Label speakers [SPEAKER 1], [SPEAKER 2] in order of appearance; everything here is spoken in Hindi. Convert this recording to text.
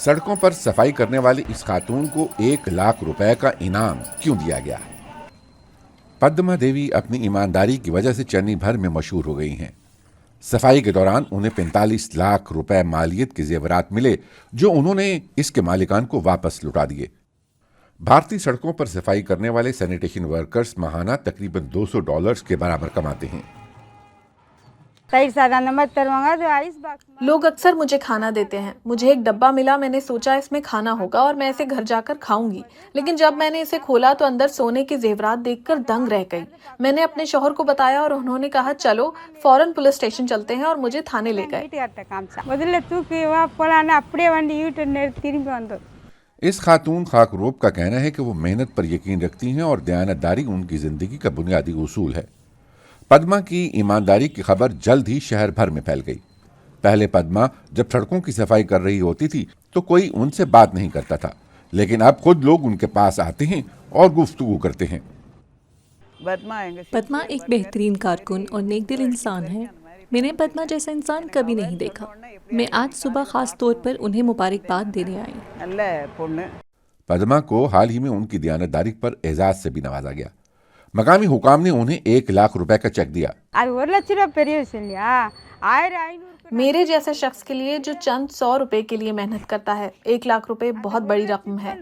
[SPEAKER 1] सड़कों पर सफाई करने वाली इस खातून को 1 लाख रुपए का इनाम क्यों दिया गया? पद्मा देवी अपनी ईमानदारी की वजह से चेन्नई भर में मशहूर हो गई हैं। सफाई के दौरान उन्हें 45 लाख रुपए मालियत के जेवरात मिले, जो उन्होंने इसके मालिकान को वापस लौटा दिए। भारतीय सड़कों पर सफाई करने वाले सैनिटेशन वर्कर्स माहाना तकरीबन $200 के बराबर कमाते हैं।
[SPEAKER 2] लोग अक्सर मुझे खाना देते हैं। मुझे एक डब्बा मिला, मैंने सोचा इसमें खाना होगा और मैं इसे घर जाकर खाऊंगी, लेकिन जब मैंने इसे खोला तो अंदर सोने के जेवरात देखकर दंग रह गई। मैंने अपने शौहर को बताया और उन्होंने कहा चलो फौरन पुलिस स्टेशन चलते हैं और मुझे थाने ले गए।
[SPEAKER 1] इस खातून खाकरोब का कहना है कि वो मेहनत पर यकीन रखती हैं और दयानतदारी उनकी जिंदगी का बुनियादी उसूल है। पद्मा की ईमानदारी की खबर जल्द ही शहर भर में फैल गई। पहले पद्मा जब सड़कों की सफाई कर रही होती थी तो कोई उनसे बात नहीं करता था, लेकिन अब खुद लोग उनके पास आते हैं और गुफ्तगू करते हैं।
[SPEAKER 3] पद्मा एक बेहतरीन कारकुन और नेकदिल इंसान है। मैंने पद्मा जैसा इंसान कभी नहीं देखा। मैं आज सुबह खास तौर पर उन्हें मुबारकबाद देने आई।
[SPEAKER 1] पद्मा को हाल ही में उनकी दयानतदारी पर एजाज से भी नवाजा गया। मकामी हुकाम ने उन्हें 1 लाख रुपए का चेक दिया।
[SPEAKER 2] मेरे जैसे शख्स के लिए जो चंद 100 रुपए के लिए मेहनत करता है, 1 लाख रुपए बहुत बड़ी रकम है।